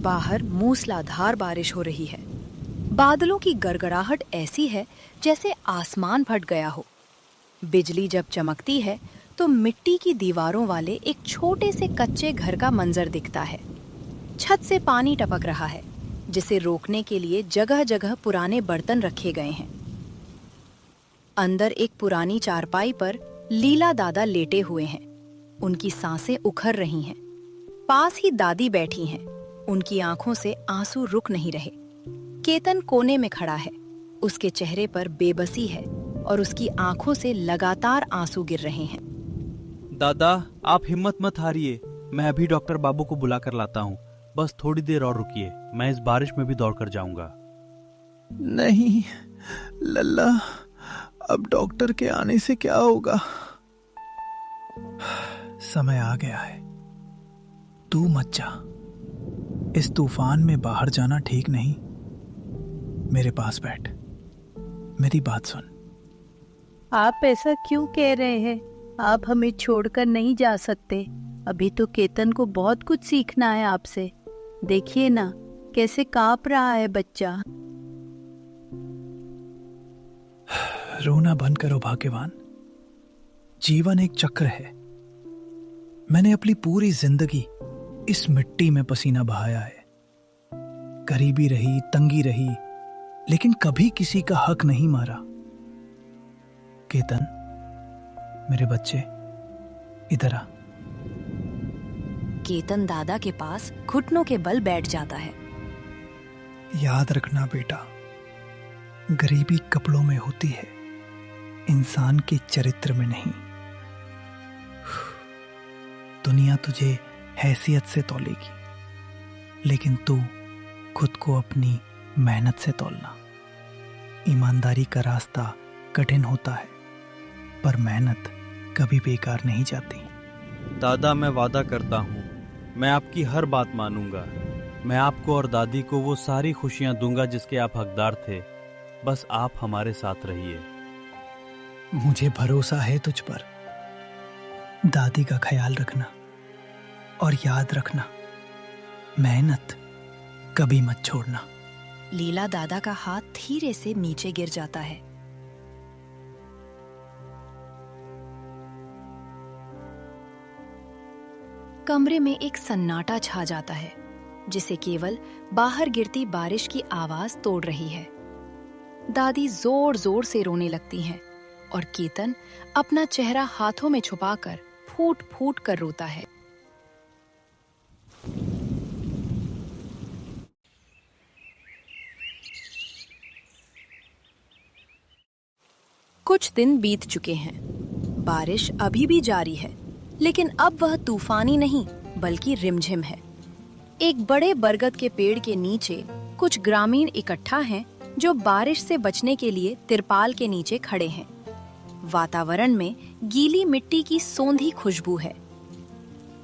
बाहर मूसलाधार बारिश हो रही है। बादलों की गड़गड़ाहट ऐसी है जैसे आसमान फट गया हो। बिजली जब चमकती है तो मिट्टी की दीवारों वाले एक छोटे से कच्चे घर का मंजर दिखता है। छत से पानी टपक रहा है, जिसे रोकने के लिए जगह जगह पुराने बर्तन रखे गए हैं। अंदर एक पुरानी चारपाई पर लीला दादा लेटे हुए हैं। उनकी सांसें उखड़ रही हैं। पास ही दादी बैठी हैं। उनकी आंखों से आंसू रुक नहीं रहे। केतन कोने में खड़ा है। उसके चेहरे पर बेबसी है और उसकी आंखों से लगातार आंसू गिर रहे हैं। दादा, आप हिम्मत मत हारिए। मैं अभी डॉक्टर बाबू को बुला कर लाता हूँ। बस थोड़ी देर और रुकिए, मैं इस बारिश में भी दौड़ कर जाऊंगा। नहीं लल्ला, अब डॉक्टर के आने से क्या होगा। समय आ गया है, तू मत जा। इस तूफान में बाहर जाना ठीक नहीं। मेरे पास बैठ, मेरी बात सुन। आप ऐसा क्यों कह रहे हैं? आप हमें छोड़कर नहीं जा सकते। अभी तो केतन को बहुत कुछ सीखना है आपसे। देखिए ना, कैसे कांप रहा है बच्चा। रोना बंद करो भाग्यवान। जीवन एक चक्र है। मैंने अपनी पूरी जिंदगी इस मिट्टी में पसीना बहाया है। गरीबी रही, तंगी रही, लेकिन कभी किसी का हक नहीं मारा। केतन, मेरे बच्चे, इधर आ। केतन दादा के पास घुटनों के बल बैठ जाता है। याद रखना बेटा, गरीबी कपड़ों में होती है, इंसान के चरित्र में नहीं। दुनिया तुझे हैसियत से तौलेगी, लेकिन तू खुद को अपनी मेहनत से तौलना। ईमानदारी का रास्ता कठिन होता है, पर मेहनत कभी बेकार नहीं जाती। दादा, मैं वादा करता हूँ, मैं आपकी हर बात मानूंगा। मैं आपको और दादी को वो सारी खुशियां दूंगा जिसके आप हकदार थे। बस आप हमारे साथ रहिए। मुझे भरोसा है तुझ पर। दादी का ख्याल रखना और याद रखना, मेहनत कभी मत छोड़ना। लीला दादा का हाथ धीरे से नीचे गिर जाता है। कमरे में एक सन्नाटा छा जाता है, जिसे केवल बाहर गिरती बारिश की आवाज तोड़ रही है। दादी जोर जोर से रोने लगती हैं और केतन अपना चेहरा हाथों में छुपाकर फूट फूट कर रोता है। कुछ दिन बीत चुके हैं। बारिश अभी भी जारी है, लेकिन अब वह तूफानी नहीं बल्कि रिमझिम है। एक बड़े बरगद के पेड़ के नीचे कुछ ग्रामीण इकट्ठा हैं जो बारिश से बचने के लिए तिरपाल के नीचे खड़े हैं। वातावरण में गीली मिट्टी की सोंधी खुशबू है।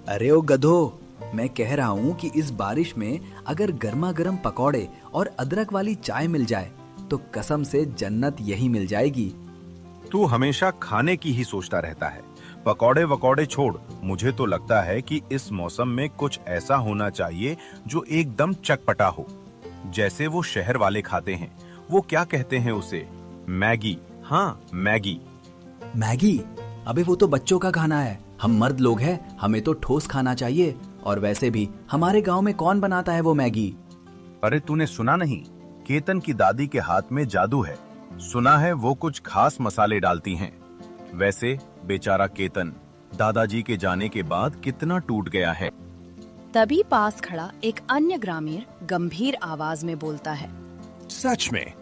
अरे ओ गधो, मैं कह रहा हूँ कि इस बारिश में अगर गर्मा गर्म पकौड़े और अदरक वाली चाय मिल जाए तो कसम से जन्नत यही मिल जाएगी। तू हमेशा खाने की ही सोचता रहता है। पकौड़े वकौड़े छोड़, मुझे तो लगता है कि इस मौसम में कुछ ऐसा होना चाहिए जो एकदम चटपटा हो, जैसे वो शहर वाले खाते हैं। वो क्या कहते हैं उसे? मैगी। हाँ, मैगी। मैगी? अबे वो तो बच्चों का खाना है। हम मर्द लोग हैं, हमें तो ठोस खाना चाहिए। और वैसे भी हमारे गांव में कौन बनाता है वो मैगी? अरे तूने सुना नहीं? केतन की दादी के हाथ में जादू है। सुना है वो कुछ खास मसाले डालती हैं। वैसे बेचारा केतन दादाजी के जाने के बाद कितना टूट गया है। तभी पास खड़ा एक अन्य ग्रामीण गंभीर आवाज में बोलता है। सच में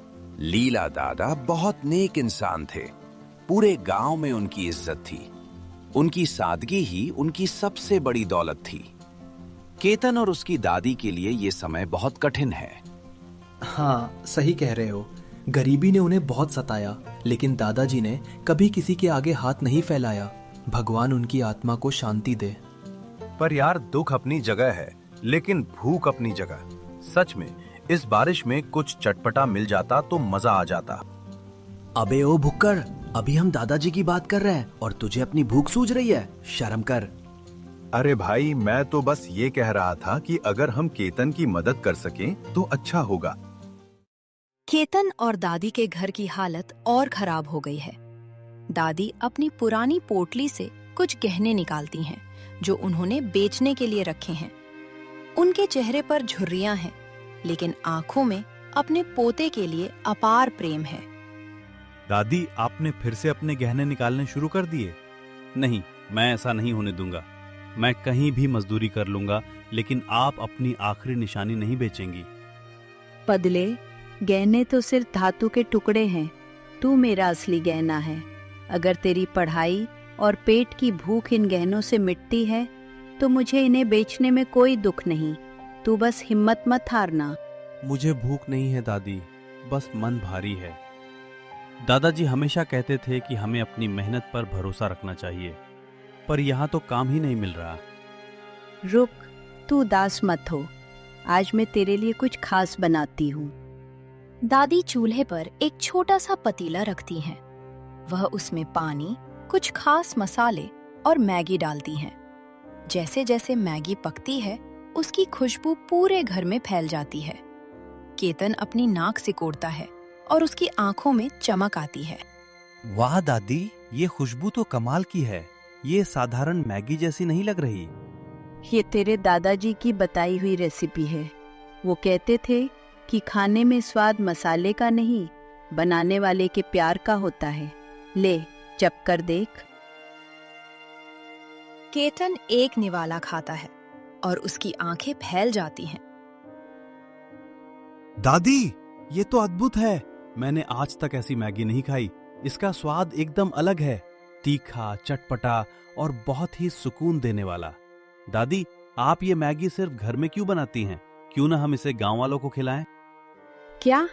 लीला दादा बहुत नेक इंसान थे। पूरे गांव में उनकी इज्जत थी। उनकी सादगी ही उनकी सबसे बड़ी दौलत थी। केतन और उसकी दादी के लिए ये समय बहुत कठिन है। हाँ, सही कह रहे हो। गरीबी ने उन्हें बहुत सताया, लेकिन दादाजी ने कभी किसी के आगे हाथ नहीं फैलाया। भगवान उनकी आत्मा को शांति दे। पर यार, दुख अपनी जगह है, लेकिन भूख अपनी जगह। सच में इस बारिश में कुछ चटपटा मिल जाता तो मजा आ जाता। अबे ओ भुक्कड़, अभी हम दादाजी की बात कर रहे हैं और तुझे अपनी भूख सूझ रही है? शर्म कर। अरे भाई, मैं तो बस ये कह रहा था कि अगर हम केतन की मदद कर सकें तो अच्छा होगा। केतन और दादी के घर की हालत और खराब हो गई है। दादी अपनी पुरानी पोटली से कुछ गहने निकालती हैं जो उन्होंने बेचने के लिए रखे हैं। उनके चेहरे पर झुर्रियां हैं, लेकिन आंखों में अपने पोते के लिए अपार प्रेम है। दादी, आपने फिर से अपने गहने निकालने शुरू कर दिए? नहीं, मैं ऐसा नहीं होने दूंगा। मैं कहीं भी मजदूरी कर लूंगा, लेकिन आप अपनी आखिरी निशानी नहीं बेचेंगी। पदले, गहने तो सिर्फ धातु के टुकड़े हैं। तू मेरा असली गहना है। अगर तेरी पढ़ाई और पेट की भूख इन गहनों से मिटती है तो मुझे इन्हें बेचने में कोई दुख नहीं। तू बस हिम्मत मत हारना। मुझे भूख नहीं है दादी, बस मन भारी है। दादाजी हमेशा कहते थे कि हमें अपनी मेहनत पर भरोसा रखना चाहिए, पर यहाँ तो काम ही नहीं मिल रहा। रुक, तू उदास मत हो। आज मैं तेरे लिए कुछ खास बनाती हूँ। दादी चूल्हे पर एक छोटा सा पतीला रखती हैं। वह उसमें पानी, कुछ खास मसाले और मैगी डालती हैं। जैसे जैसे मैगी पकती है, उसकी खुशबू पूरे घर में फैल जाती है। केतन अपनी नाक सिकोड़ता है और उसकी आंखों में चमक आती है। वाह दादी, ये खुशबू तो कमाल की है। ये साधारण मैगी जैसी नहीं लग रही। ये तेरे दादाजी की बताई हुई रेसिपी है। वो कहते थे कि खाने में स्वाद मसाले का नहीं, बनाने वाले के प्यार का होता है। ले, चख कर देख। केतन एक निवाला खाता है और उसकी आंखें फैल जाती हैं। दादी, ये तो अद्भुत है। मैंने आज तक ऐसी मैगी नहीं खाई। इसका स्वाद एकदम अलग है, तीखा, चटपटा और बहुत ही सुकून देने वाला। दादी, आप ये मैगी सिर्फ घर में क्यों बनाती हैं? क्यों ना हम इसे गांव वालों को खिलाएं? क्या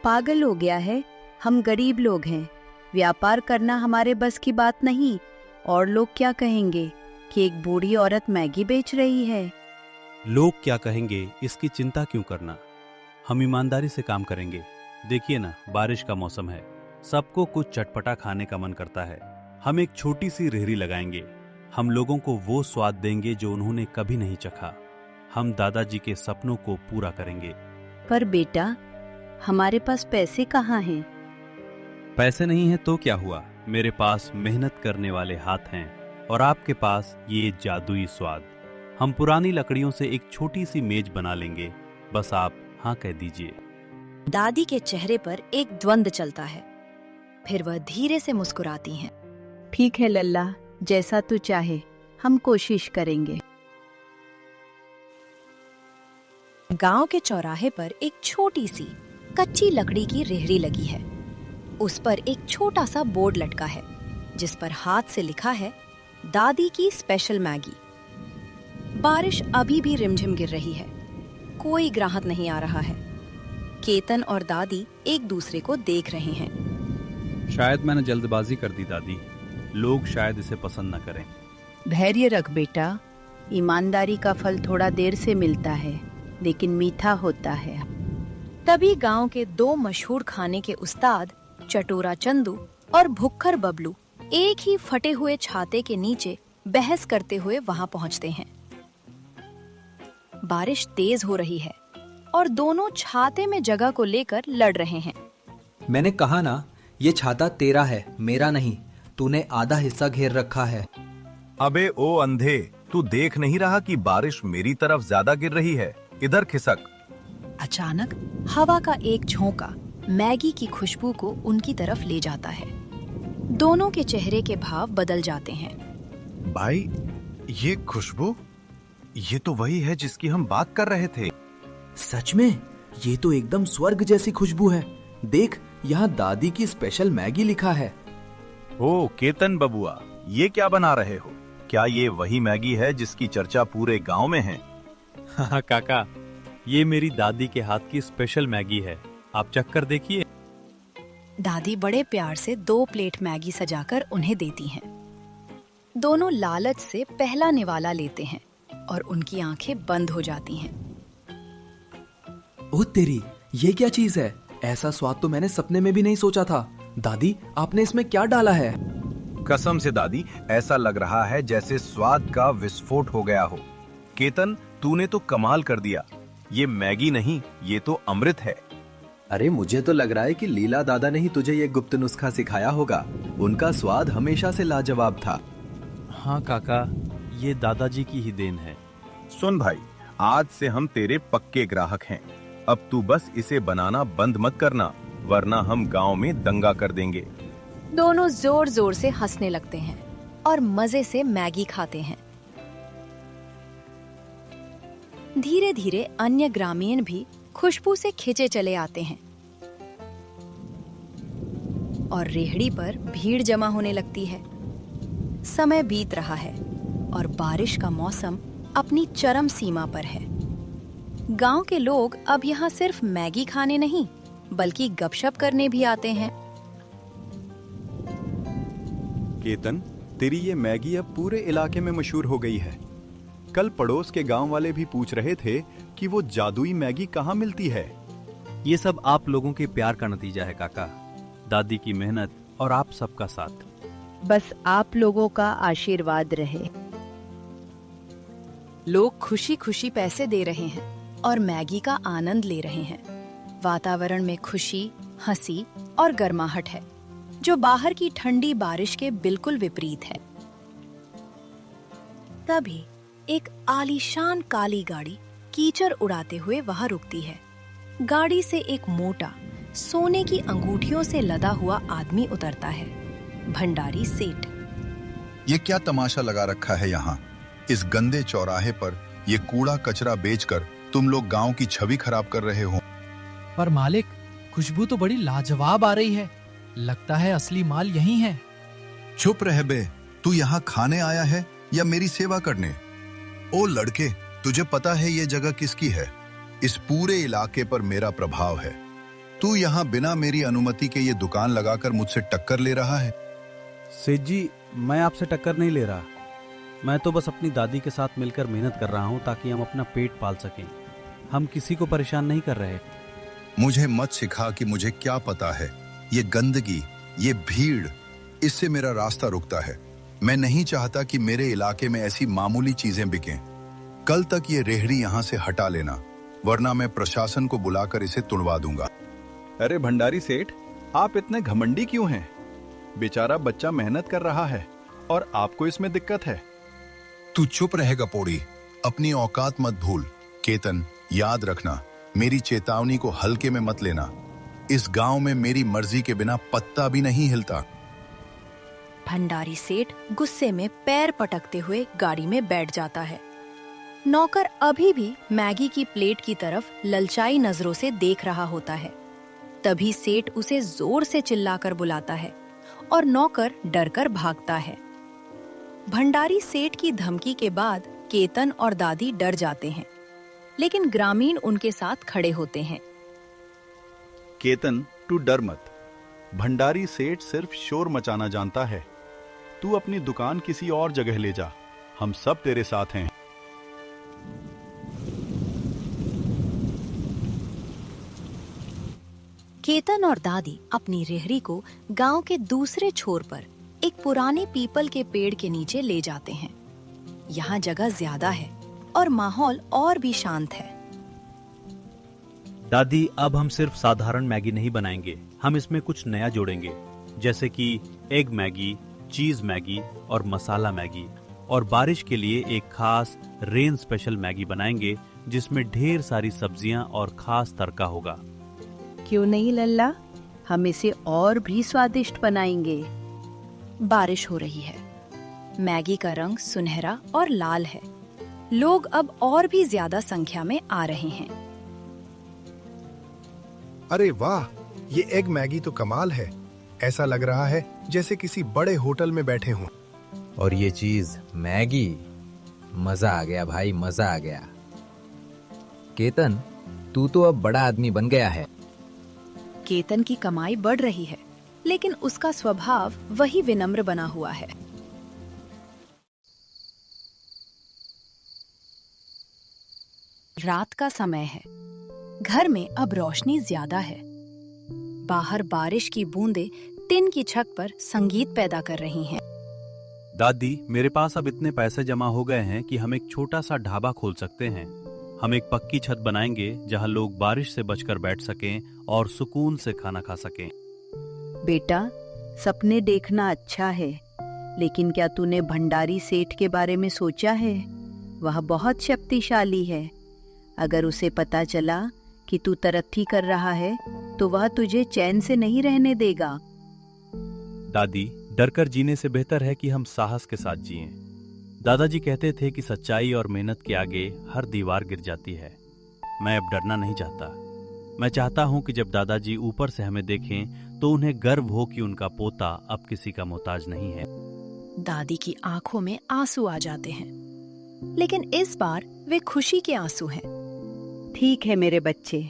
पागल हो गया है? हम गरीब लोग हैं। व्यापार करना हमारे बस की बात नहीं। और लोग क्या कहेंगे कि एक बूढ़ी औरत मैगी बेच रही है? लोग क्या कहेंगे, इसकी चिंता क्यों करना। हम ईमानदारी से काम करेंगे। देखिए ना, बारिश का मौसम है, सबको कुछ चटपटा खाने का मन करता है। हम एक छोटी सी रेहड़ी लगाएंगे। हम लोगों को वो स्वाद देंगे जो उन्होंने कभी नहीं चखा। हम दादाजी के सपनों को पूरा करेंगे। पर बेटा, हमारे पास पैसे कहाँ हैं? पैसे नहीं है तो क्या हुआ, मेरे पास मेहनत करने वाले हाथ हैं और आपके पास ये जादुई स्वाद। हम पुरानी लकड़ियों से एक छोटी सी मेज बना लेंगे, बस आप हाँ कह दीजिए। दादी के चेहरे पर एक द्वंद चलता है, फिर वह धीरे से मुस्कुराती हैं। ठीक है लल्ला, जैसा तू चाहे, हम कोशिश करेंगे। गांव के चौराहे पर एक छोटी सी कच्ची लकड़ी की रेहड़ी लगी है। उस पर एक छोटा सा बोर्ड लटका है जिस पर हाथ से लिखा है, दादी की स्पेशल मैगी। बारिश अभी भी रिमझिम गिर रही है। कोई ग्राहक नहीं आ रहा है। केतन और दादी एक दूसरे को देख रहे हैं। शायद मैंने जल्दबाजी कर दी दादी, लोग शायद इसे पसंद न करें। धैर्य रख बेटा, ईमानदारी का फल थोड़ा देर से मिलता है, लेकिन मीठा होता है। तभी गांव के दो मशहूर खाने के उस्ताद चटोरा चंदू और भुक्खर बबलू एक ही फटे हुए छाते के नीचे बहस करते हुए वहां पहुंचते हैं। बारिश तेज हो रही है और दोनों छाते में जगह को लेकर लड़ रहे हैं। मैंने कहा ना, ये छाता तेरा है, मेरा नहीं। तूने आधा हिस्सा घेर रखा है। अबे ओ अंधे, तू देख नहीं रहा कि बारिश मेरी तरफ ज्यादा गिर रही है? इधर खिसक। अचानक हवा का एक झोंका मैगी की खुशबू को उनकी तरफ ले जाता है। दोनों के चेहरे के भाव बदल जाते हैं। भाई, ये खुशबू, ये तो वही है जिसकी हम बात कर रहे थे। सच में? ये तो एकदम स्वर्ग जैसी खुशबू है। देख, यहाँ दादी की स्पेशल मैगी लिखा है। ओ केतन बबुआ, ये क्या बना रहे हो? क्या ये वही मैगी है जिसकी चर्चा पूरे गांव में है? हाँ काका, ये मेरी दादी के हाथ की स्पेशल मैगी है, आप चख कर देखिए। दादी बड़े प्यार से 2 प्लेट मैगी सजाकर उन्हें देती हैं। दोनों लालच से पहला निवाला लेते हैं और उनकी आंखें बंद हो जाती हैं। ओह तेरी, ये क्या चीज है? ऐसा स्वाद तो मैंने सपने में भी नहीं सोचा था। दादी, आपने इसमें क्या डाला है? कसम से दादी, ऐसा लग रहा है जैसे स्वाद का विस्फोट हो गया हो। केतन, तूने तो कमाल कर दिया। ये मैगी नहीं, ये तो अमृत है। अरे मुझे तो लग रहा है कि लीला दादा ने ही तुझे ये गुप्त नुस्खा सिखाया होगा। उनका स्वाद हमेशा से लाजवाब था। हाँ काका, ये दादाजी की ही देन है। सुन भाई, आज से हम तेरे पक्के ग्राहक हैं। अब तू बस इसे बनाना बंद मत करना, वरना हम गांव में दंगा कर देंगे। दोनों जोर जोर से हंसने लगते हैं और मजे से मैगी खाते हैं। धीरे धीरे अन्य ग्रामीण भी खुशबू से खिंचे चले आते हैं और रेहड़ी पर भीड़ जमा होने लगती है। समय बीत रहा है और बारिश का मौसम अपनी चरम सीमा पर है। गांव के लोग अब यहाँ सिर्फ मैगी खाने नहीं, बल्कि गपशप करने भी आते हैं। केतन, तेरी ये मैगी अब पूरे इलाके में मशहूर हो गई है। कल पड़ोस के गांव वाले भी पूछ रहे थे कि वो जादुई मैगी कहाँ मिलती है। ये सब आप लोगों के प्यार का नतीजा है काका, दादी की मेहनत और आप सबका साथ। बस आप लोगों का आशीर्वाद रहे। लोग खुशी खुशी पैसे दे रहे हैं और मैगी का आनंद ले रहे हैं। वातावरण में खुशी, हंसी और गर्माहट है, जो बाहर की ठंडी बारिश के बिल्कुल विपरीत है। तभी एक आलीशान काली गाड़ी कीचड़ उड़ाते हुए वहां रुकती है। गाड़ी से एक मोटा, सोने की अंगूठियों से लदा हुआ आदमी उतरता है। भंडारी सेठ। ये क्या तमाशा लगा रखा है यहाँ? इस गंदे चौराहे पर ये कूड़ा कचरा बेचकर तुम लोग गांव की छवि खराब कर रहे हो। पर मालिक, खुशबू तो बड़ी लाजवाब आ रही है। लगता है असली माल यही है। चुप रह बे, तू यहाँ खाने आया है या मेरी सेवा करने? ओ लड़के, तुझे पता है ये जगह किसकी है? इस पूरे इलाके पर मेरा प्रभाव है। तू यहाँ बिना मेरी अनुमति के ये दुकान लगाकर मुझसे टक्कर ले रहा है। सेठ जी, मैं आपसे टक्कर नहीं ले रहा। मैं तो बस अपनी दादी के साथ मिलकर मेहनत कर रहा हूँ ताकि हम अपना पेट पाल सकें। हम किसी को परेशान नहीं कर रहे। मुझे मत सिखा कि मुझे क्या पता है। ये गंदगी, ये भीड़, इससे मेरा रास्ता रुकता है। मैं नहीं चाहता कि मेरे इलाके में ऐसी मामूली चीजें बिकें। कल तक ये रेहड़ी यहाँ से हटा लेना, वरना मैं प्रशासन को बुलाकर इसे तुड़वा दूंगा। अरे भंडारी सेठ, आप इतने घमंडी क्यों हैं? बेचारा बच्चा मेहनत कर रहा है और आपको इसमें दिक्कत है। तू चुप रहेगा पोड़ी, अपनी औकात मत भूल। केतन, याद रखना, मेरी चेतावनी को हल्के में मत लेना। इस गांव में मेरी मर्जी के बिना पत्ता भी नहीं हिलता। भंडारी सेठ गुस्से में पैर पटकते हुए गाड़ी में बैठ जाता है। नौकर अभी भी मैगी की प्लेट की तरफ ललचाई नजरों से देख रहा होता है। तभी सेठ उसे जोर से चिल्लाकर बुलाता है और नौकर डरकर भागता है। भंडारी सेठ की धमकी के बाद केतन और दादी डर जाते हैं, लेकिन ग्रामीण उनके साथ खड़े होते हैं। केतन, तू डर मत। भंडारी सेठ सिर्फ शोर मचाना जानता है। तू अपनी दुकान किसी और जगह ले जा, हम सब तेरे साथ हैं। केतन और दादी अपनी रेहड़ी को गांव के दूसरे छोर पर एक पुराने पीपल के पेड़ के नीचे ले जाते हैं। यहाँ जगह ज्यादा है और माहौल और भी शांत है। दादी, अब हम सिर्फ साधारण मैगी नहीं बनाएंगे, हम इसमें कुछ नया जोड़ेंगे, जैसे कि एग मैगी, चीज मैगी और मसाला मैगी। और बारिश के लिए एक खास रेन स्पेशल मैगी बनाएंगे जिसमें ढेर सारी सब्जियां और खास तड़का होगा। क्यों नहीं लल्ला, हम इसे और भी स्वादिष्ट बनाएंगे। बारिश हो रही है। मैगी का रंग सुनहरा और लाल है। लोग अब और भी ज्यादा संख्या में आ रहे हैं। अरे वाह, ये एग मैगी तो कमाल है। ऐसा लग रहा है जैसे किसी बड़े होटल में बैठे हों। और ये चीज मैगी, मजा आ गया भाई, मजा आ गया। केतन, तू तो अब बड़ा आदमी बन गया है। केतन की कमाई बढ़ रही है, लेकिन उसका स्वभाव वही विनम्र बना हुआ है। रात का समय है। घर में अब रोशनी ज्यादा है। बाहर बारिश की बूंदें टिन की छत पर संगीत पैदा कर रही हैं। दादी, मेरे पास अब इतने पैसे जमा हो गए हैं कि हम एक छोटा सा ढाबा खोल सकते हैं। हम एक पक्की छत बनाएंगे जहां लोग बारिश से बचकर बैठ सकें और सुकून से खाना खा सकें। बेटा, सपने देखना अच्छा है, लेकिन क्या तूने भंडारी सेठ के बारे में सोचा है? वह बहुत शक्तिशाली है। अगर उसे पता चला कि तू तरक्की कर रहा है तो वह तुझे चैन से नहीं रहने देगा। दादी, डरकर जीने से बेहतर है कि हम साहस के साथ जिएं। दादाजी कहते थे कि सच्चाई और मेहनत के आगे हर दीवार गिर जाती है। मैं अब डरना नहीं चाहता। मैं चाहता हूं कि जब दादाजी ऊपर से हमें देखें तो उन्हें गर्व हो कि उनका पोता अब किसी का मोहताज नहीं है। दादी की आंखों में आंसू आ जाते हैं, लेकिन इस बार वे खुशी के आंसू हैं। ठीक है मेरे बच्चे,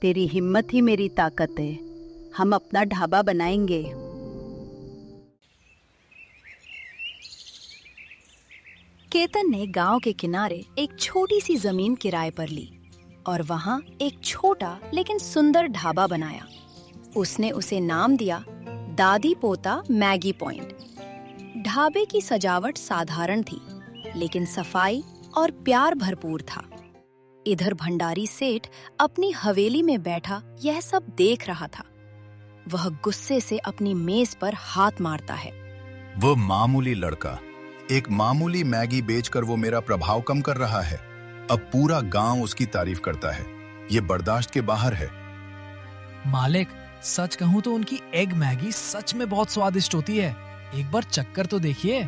तेरी हिम्मत ही मेरी ताकत है। हम अपना ढाबा बनाएंगे। केतन ने गांव के किनारे एक छोटी सी जमीन किराए पर ली और वहां एक छोटा लेकिन सुंदर ढाबा बनाया। उसने उसे नाम दिया दादी पोता मैगी पॉइंट। ढाबे की सजावट साधारण थी, लेकिन सफाई और प्यार भरपूर था। इधर भंडारी सेठ अपनी हवेली में बैठा यह सब देख रहा था। वह गुस्से से अपनी मेज पर हाथ मारता है। वो मामूली लड़का एक मामूली मैगी बेचकर वो मेरा प्रभाव कम कर रहा है। अब पूरा गांव उसकी तारीफ करता है। ये बर्दाश्त के बाहर है। मालिक, सच कहूं तो उनकी एग मैगी सच में बहुत स्वादिष्ट होती है। एक बार चक्कर तो देखिए।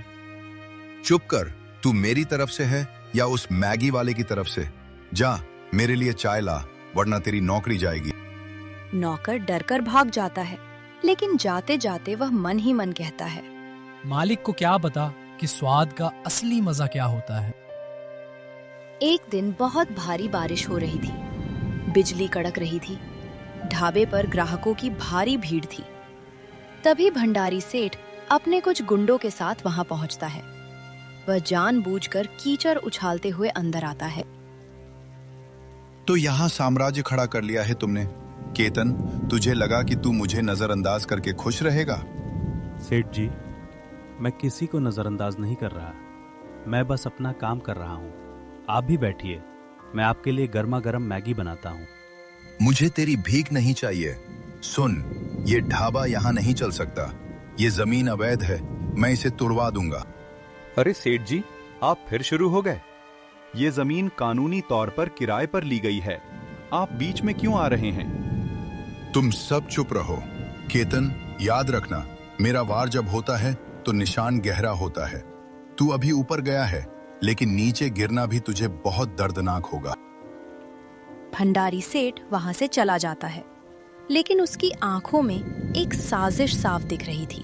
चुप कर। तू मेरी तरफ से है या उस मैगी वाले की तरफ से? जा मेरे लिए चाय ला, वरना तेरी नौकरी जाएगी। नौकर डरकर भाग जाता है, लेकिन जाते जाते वह मन ही मन कहता है, मालिक को क्या पता कि स्वाद का असली मजा क्या होता है। एक दिन बहुत भारी बारिश हो रही थी। बिजली कड़क रही थी। ढाबे पर ग्राहकों की भारी भीड़ थी। तभी भंडारी सेठ अपने कुछ गुंडों के साथ वहां पहुंचता है। वह जानबूझकर कीचड़ उछालते हुए अंदर आता है। तो यहाँ साम्राज्य खड़ा कर लिया है तुमने। केतन, तुझे लगा कि तू मुझे नजरअंदाज करके खुश रहेगा? सेठ जी, मैं किसी को नजरअंदाज नहीं कर रहा। मैं बस अपना काम कर रहा हूँ। आप भी बैठिए, मैं आपके लिए गर्मा गर्म मैगी बनाता हूँ। मुझे तेरी भीख नहीं चाहिए। सुन, ये ढाबा यहाँ नहीं चल सकता। ये जमीन अवैध है। मैं इसे तुड़वा दूंगा। अरे सेठ जी, आप फिर शुरू हो गए। ये जमीन कानूनी तौर पर किराए पर ली गई है। आप बीच में क्यों आ रहे हैं? तुम सब चुप रहो। केतन, याद रखना, मेरा वार जब होता है तो निशान गहरा होता है। तू अभी ऊपर गया है, लेकिन नीचे गिरना भी तुझे बहुत दर्दनाक होगा। भंडारी सेठ वहां से चला जाता है, लेकिन उसकी आंखों में एक साजिश साफ दिख रही थी।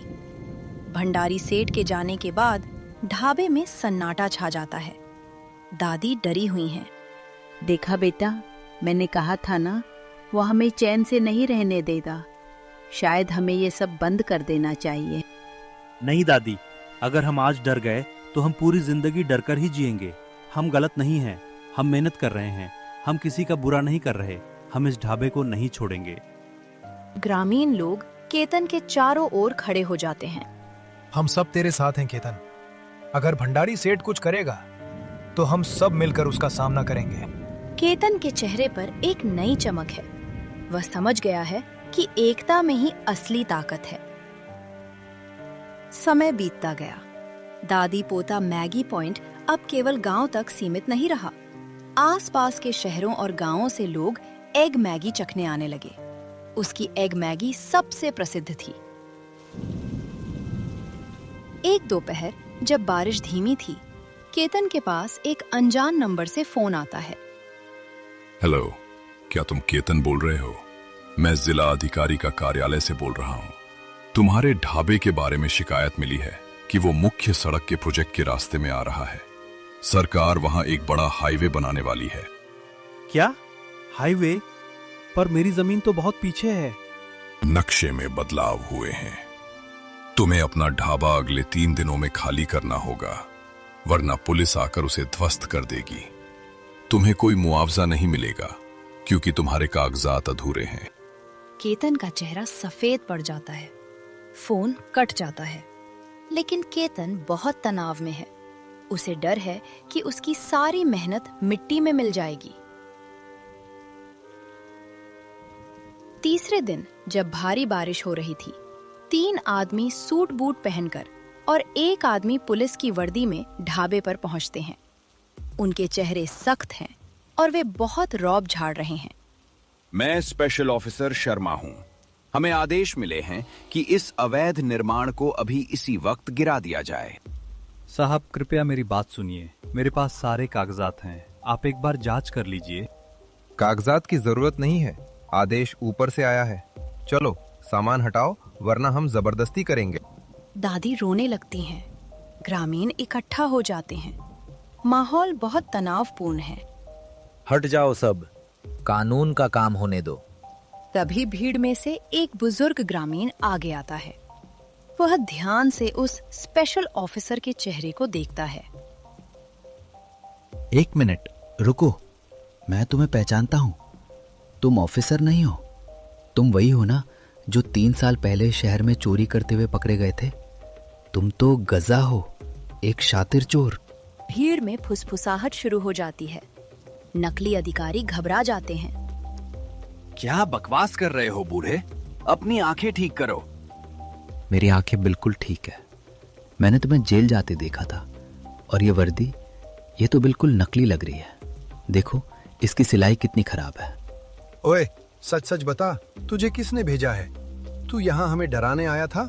भंडारी सेठ के जाने के बाद ढाबे में सन्नाटा छा जाता है। दादी डरी हुई हैं। देखा बेटा, मैंने कहा था ना, वो हमें चैन से नहीं रहने देगा। शायद हमें ये सब बंद कर देना चाहिए। नहीं दादी, अगर हम आज डर गए तो हम पूरी जिंदगी डरकर ही जिएंगे। हम गलत नहीं हैं। हम मेहनत कर रहे हैं। हम किसी का बुरा नहीं कर रहे। हम इस ढाबे को नहीं छोड़ेंगे। ग्रामीण लोग केतन के चारों ओर खड़े हो जाते हैं। हम सब तेरे साथ हैं केतन। अगर भंडारी सेठ कुछ करेगा तो हम सब मिलकर उसका सामना करेंगे। केतन के चेहरे पर एक नई चमक है। वह समझ गया है कि एकता में ही असली ताकत है। समय बीतता गया। दादी पोता मैगी पॉइंट अब केवल गांव तक सीमित नहीं रहा। आसपास के शहरों और गांवों से लोग एग मैगी चखने आने लगे। उसकी एग मैगी सबसे प्रसिद्ध थी। एक दोपहर जब बारिश धीमी थी, केतन के पास एक अनजान नंबर से फोन आता है। हेलो, क्या तुम केतन बोल रहे हो? मैं जिला अधिकारी का कार्यालय से बोल रहा हूँ। तुम्हारे ढाबे के बारे में शिकायत मिली है कि वो मुख्य सड़क के प्रोजेक्ट के रास्ते में आ रहा है। सरकार वहां एक बड़ा हाईवे बनाने वाली है। क्या हाईवे? पर मेरी जमीन तो बहुत पीछे है। नक्शे में बदलाव हुए हैं। तुम्हें अपना ढाबा अगले 3 दिनों में खाली करना होगा, वरना पुलिस आकर उसे ध्वस्त कर देगी। तुम्हें कोई मुआवजा नहीं मिलेगा क्योंकि तुम्हारे कागजात अधूरे हैं। केतन का चेहरा सफेद पड़ जाता है। फोन कट जाता है। लेकिन केतन बहुत तनाव में है। उसे डर है कि उसकी सारी मेहनत मिट्टी में मिल जाएगी। तीसरे दिन जब भारी बारिश हो रही थी, 3 आदमी सूट बूट पहनकर और 1 आदमी पुलिस की वर्दी में ढाबे पर पहुंचते हैं। उनके चेहरे सख्त हैं और वे बहुत रौब झाड़ रहे हैं। मैं स्पेशल ऑफिसर शर्मा हूं। हमें आदेश मिले हैं कि इस अवैध निर्माण को अभी इसी वक्त गिरा दिया जाए। साहब कृपया मेरी बात सुनिए, मेरे पास सारे कागजात हैं, आप एक बार जांच कर लीजिए। कागजात की जरूरत नहीं है, आदेश ऊपर से आया है। चलो सामान हटाओ वरना हम जबरदस्ती करेंगे। दादी रोने लगती हैं। ग्रामीण इकट्ठा हो जाते हैं। माहौल बहुत तनावपूर्ण है। हट जाओ सब, कानून का काम होने दो। तभी भीड़ में से एक बुजुर्ग ग्रामीण आगे आता है। वह ध्यान से उस स्पेशल ऑफिसर के चेहरे को देखता है। 1 मिनट रुको, मैं तुम्हें पहचानता हूँ। तुम ऑफिसर नहीं हो। तुम वही हो ना जो 3 साल पहले शहर में चोरी करते हुए पकड़े गए थे। तुम तो गजा हो, एक शातिर चोर। भीड़ में फुसफुसाहट शुरू हो जाती है। नकली अधिकारी घबरा जाते हैं। क्या बकवास कर रहे हो बूढ़े? अपनी आंखें ठीक करो। मेरी आंखें बिल्कुल ठीक है। मैंने तुम्हें जेल जाते देखा था। और ये वर्दी, ये तो बिल्कुल नकली लग रही है। देखो इसकी सिलाई कितनी खराब है। ओए सच सच बता, तुझे किसने भेजा है? तू यहाँ हमें डराने आया था?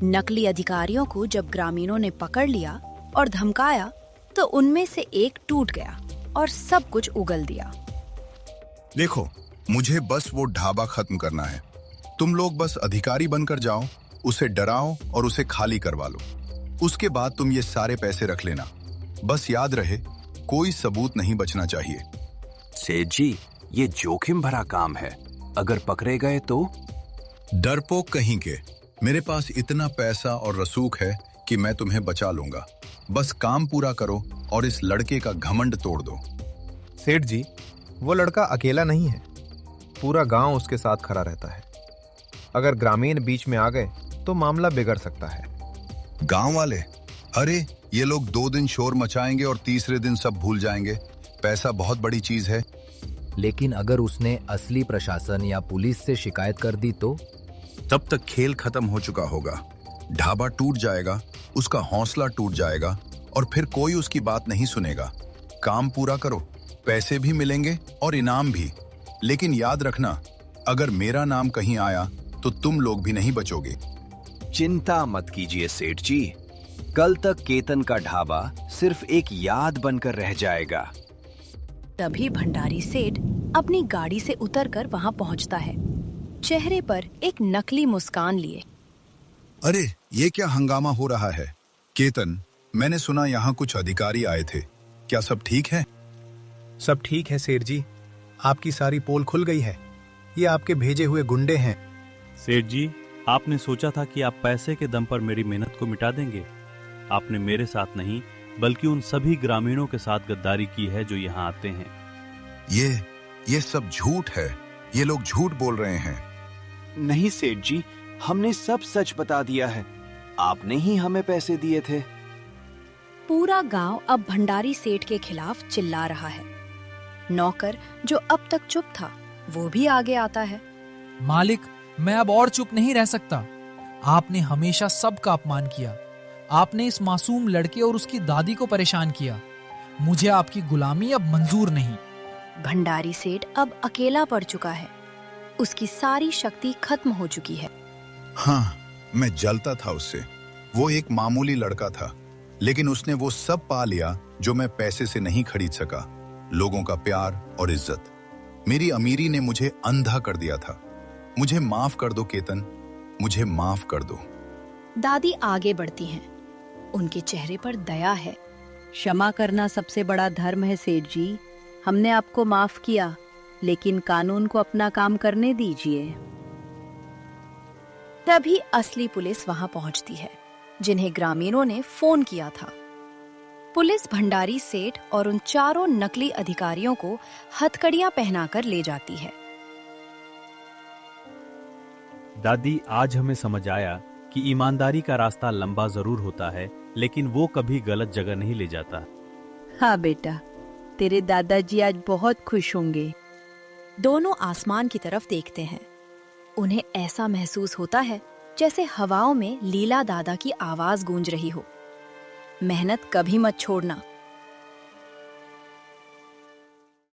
नकली अधिकारियों को जब ग्रामीणों ने पकड़ लिया और धमकाया तो उनमें से एक टूट गया और सब कुछ उगल दिया। देखो, मुझे बस वो ढाबा खत्म करना है। तुम लोग बस अधिकारी बनकर जाओ, उसे डराओ और उसे खाली करवा लो। उसके बाद तुम ये सारे पैसे रख लेना। बस याद रहे, कोई सबूत नहीं बचना चाहिए। सेठ जी, ये जोखिम भरा काम है। अगर पकड़े गए तो? डरपोक कहीं के। मेरे पास इतना पैसा और रसूख है कि मैं तुम्हें बचा लूंगा। बस काम पूरा करो और इस लड़के का घमंड तोड़ दो। सेठ जी, वो लड़का अकेला नहीं है, पूरा गांव उसके साथ खड़ा रहता है। अगर ग्रामीण बीच में आ गए तो मामला बिगड़ सकता है। गांव वाले? अरे ये लोग 2 दिन शोर मचाएंगे और तीसरे दिन सब भूल जाएंगे। पैसा बहुत बड़ी चीज है। लेकिन अगर उसने असली प्रशासन या पुलिस से शिकायत कर दी तो? तब तक खेल खत्म हो चुका होगा। ढाबा टूट जाएगा, उसका हौसला टूट जाएगा और फिर कोई उसकी बात नहीं सुनेगा। काम पूरा करो, पैसे भी मिलेंगे और इनाम भी। लेकिन याद रखना, अगर मेरा नाम कहीं आया तो तुम लोग भी नहीं बचोगे। चिंता मत कीजिए सेठ जी, कल तक केतन का ढाबा सिर्फ एक याद बनकर रह जाएगा। तभी भंडारी सेठ अपनी गाड़ी से उतरकर वहां पहुंचता है, चेहरे पर एक नकली मुस्कान लिए। अरे ये क्या हंगामा हो रहा है? केतन, मैंने सुना यहाँ कुछ अधिकारी आए थे, क्या सब ठीक है? सब ठीक है सेठ जी, आपकी सारी पोल खुल गई है। ये आपके भेजे हुए गुंडे हैं। सेठ जी, आपने सोचा था कि आप पैसे के दम पर मेरी मेहनत को मिटा देंगे। आपने मेरे साथ नहीं बल्कि उन सभी ग्रामीणों के साथ गद्दारी की है जो यहाँ आते हैं। ये सब झूठ है। ये लोग झूठ बोल रहे हैं। नहीं सेठ जी, हमने सब सच बता दिया है। आपने ही हमें पैसे दिए थे। पूरा गांव अब भंडारी सेठ के खिलाफ चिल्ला रहा है। नौकर जो अब तक चुप था, वो भी आगे आता है। मालिक, मैं अब और चुप नहीं रह सकता। आपने हमेशा सबका अपमान किया। आपने इस मासूम लड़के और उसकी दादी को परेशान किया। मुझे आपकी गुलामी अब मंजूर नहीं। भंडारी सेठ अब अकेला पड़ चुका है। उसकी सारी शक्ति खत्म हो चुकी है। हाँ, मैं जलता था उससे। वो एक मामूली लड़का था, लेकिन उसने वो सब पा लिया जो मैं पैसे से नहीं खरीद सका। लोगों का प्यार और इज्जत। मेरी अमीरी ने मुझे अंधा कर दिया था। मुझे माफ कर दो केतन, मुझे माफ कर दो। दादी आगे बढ़ती हैं। उनके चेहरे पर दया है। क्षमा करना सबसे बड़ा धर्म है सेठ जी। हमने आपको माफ किया, लेकिन कानून को अपना काम करने दीजिए। तभी असली पुलिस वहां पहुंचती है, जिन्हें ग्रामीणों ने फोन किया था। पुलिस भंडारी सेठ और उन 4 नकली अधिकारियों को हथकड़ियां पहनाकर ले जाती है। दादी, आज हमें समझ आया कि ईमानदारी का रास्ता लंबा जरूर होता है, लेकिन वो कभी गलत जगह नहीं ले जाता। हाँ बेटा, तेरे दादाजी आज बहुत खुश होंगे। दोनों आसमान की तरफ देखते हैं। उन्हें ऐसा महसूस होता है जैसे हवाओं में लीला दादा की आवाज गूंज रही हो। मेहनत कभी मत छोड़ना,